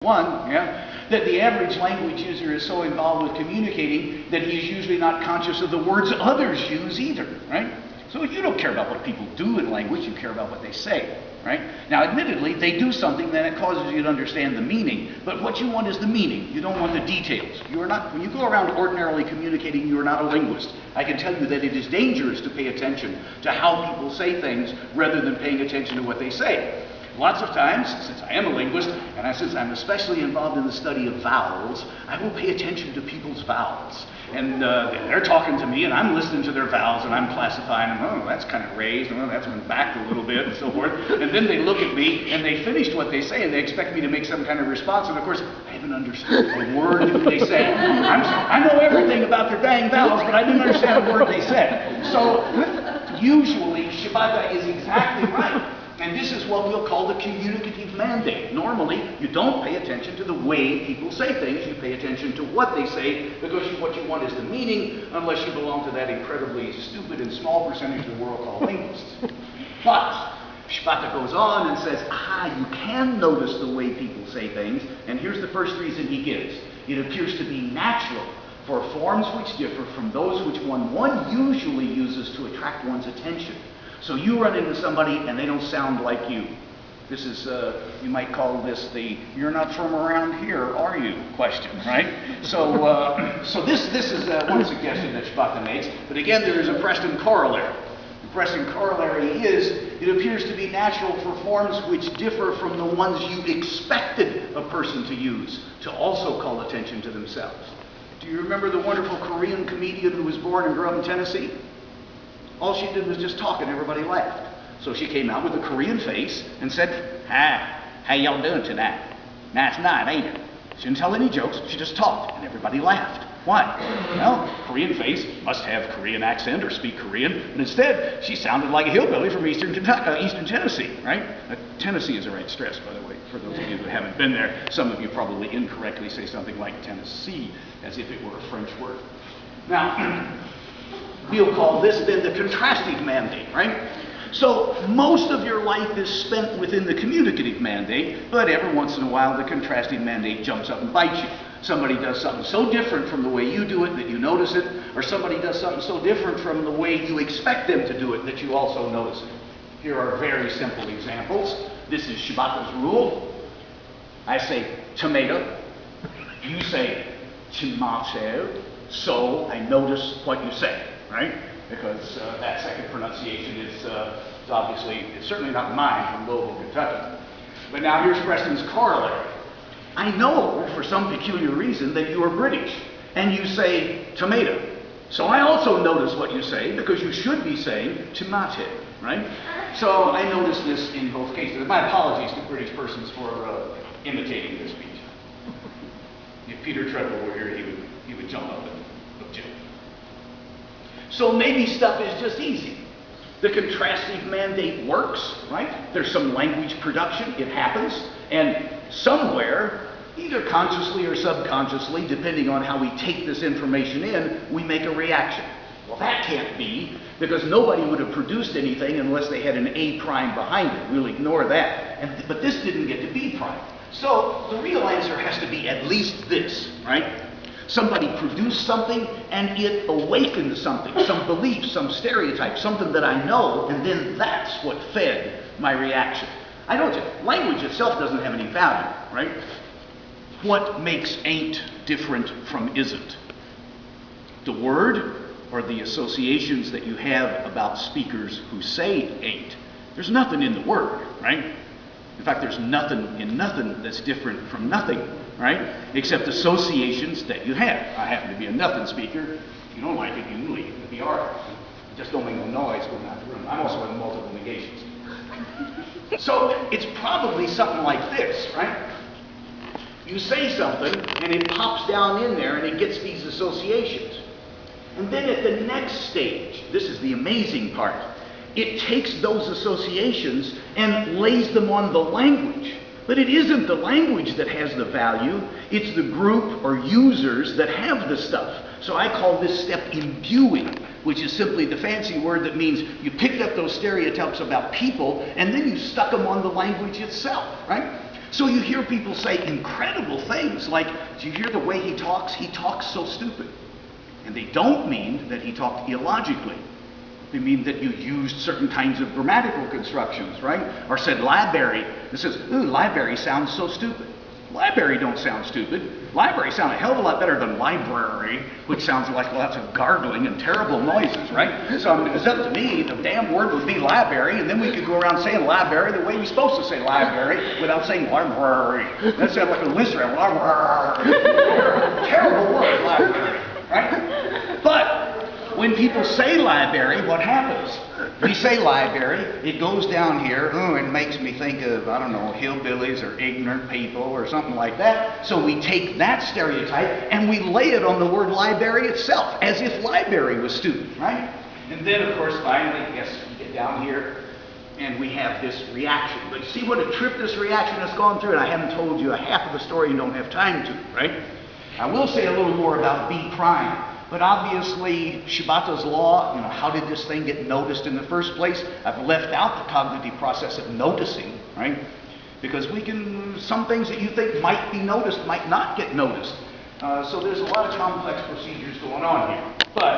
One, that the average language user is so involved with communicating that he is usually not conscious of the words others use either, right? So you don't care about what people do in language, you care about what they say, right? Now, admittedly, they do something, then it causes you to understand the meaning, but what you want is the meaning. You don't want the details. You are not, when you go around ordinarily communicating, you are not a linguist. I can tell you that it is dangerous to pay attention to how people say things rather than paying attention to what they say. Lots of times, since I am a linguist, and since I'm especially involved in the study of vowels, I will pay attention to people's vowels. And they're talking to me, and I'm listening to their vowels, and I'm classifying them. Oh, that's kind of raised, oh, that's went back a little bit, and so forth. And then they look at me, and they finished what they say, and they expect me to make some kind of response. And of course, I haven't understood a word that they said. I know everything about their dang vowels, but I didn't understand a word they said. So usually, Shibata is exactly right. And this is what we'll call the communicative mandate. Normally, you don't pay attention to the way people say things. You pay attention to what they say, because what you want is the meaning, unless you belong to that incredibly stupid and small percentage of the world called linguists. But Shibata goes on and says, you can notice the way people say things, and here's the first reason he gives. It appears to be natural for forms which differ from those which one usually uses to attract one's attention. So you run into somebody and they don't sound like you. This is, you might call this the "you're not from around here, are you?" question, right? So this is one suggestion that Shibata makes. But again, there is a Preston corollary. The Preston corollary is, it appears to be natural for forms which differ from the ones you expected a person to use to also call attention to themselves. Do you remember the wonderful Korean comedian who was born and grew up in Tennessee? All she did was just talk and everybody laughed. So she came out with a Korean face and said, "Hi, how y'all doing tonight? Nice night, ain't it?" She didn't tell any jokes, she just talked and everybody laughed. Why? Well, Korean face must have Korean accent or speak Korean, but instead she sounded like a hillbilly from Eastern Tennessee, right? Tennessee is the right stress, by the way, for those of you who haven't been there. Some of you probably incorrectly say something like Tennessee as if it were a French word. Now, we'll call this then the contrastive mandate, right? So most of your life is spent within the communicative mandate, but every once in a while the contrastive mandate jumps up and bites you. Somebody does something so different from the way you do it that you notice it, or somebody does something so different from the way you expect them to do it that you also notice it. Here are very simple examples. This is Shibata's rule. I say tomato, you say tomato, so I notice what you say. Right? Because that second pronunciation is obviously, it's certainly not mine from Louisville, Kentucky. But now here's Preston's corollary. I know, for some peculiar reason, that you are British, and you say tomato. So I also notice what you say, because you should be saying tomato, right? So I notice this in both cases. My apologies to British persons for imitating this speech. If Peter Treadwell were here, he would jump up and object. So maybe stuff is just easy. The contrastive mandate works, right? There's some language production, it happens, and somewhere, either consciously or subconsciously, depending on how we take this information in, we make a reaction. Well, that can't be, because nobody would have produced anything unless they had an A prime behind it. We'll ignore that. But this didn't get to B prime. So the real answer has to be at least this, right? Somebody produced something and it awakened something, some belief, some stereotype, something that I know, and then that's what fed my reaction. Language itself doesn't have any value, right? What makes ain't different from isn't? The word or the associations that you have about speakers who say ain't. There's nothing in the word, right? In fact, there's nothing in nothing that's different from nothing, right? Except associations that you have. I happen to be a nothing speaker. If you don't like it, you can leave. It'll be all right. Just don't make no noise going out the room. I'm also in multiple negations. So it's probably something like this, right? You say something, and it pops down in there, and it gets these associations. And then at the next stage, this is the amazing part, it takes those associations and lays them on the language. But it isn't the language that has the value, it's the group or users that have the stuff. So I call this step imbuing, which is simply the fancy word that means you picked up those stereotypes about people and then you stuck them on the language itself, right? So you hear people say incredible things like, do you hear the way he talks? He talks so stupid. And they don't mean that he talked illogically. They mean that you used certain kinds of grammatical constructions, right? Or said library. It says, ooh, library sounds so stupid. Library don't sound stupid. Library sound a hell of a lot better than library, which sounds like lots of gargling and terrible noises, right? So it's up to me, the damn word would be library, and then we could go around saying library the way we're supposed to say library without saying library. That sounds like a lizard, library. Terrible word, library, right? But when people say library, what happens? We say library, it goes down here, it makes me think of, I don't know, hillbillies or ignorant people or something like that. So we take that stereotype and we lay it on the word library itself, as if library was stupid, right? And then, of course, finally, I guess we get down here and we have this reaction. But you see what a trip this reaction has gone through, and I haven't told you a half of the story and don't have time to, right? I will say a little more about B prime. But obviously, Shibata's law, how did this thing get noticed in the first place? I've left out the cognitive process of noticing, right? Because some things that you think might be noticed might not get noticed. So there's a lot of complex procedures going on here. But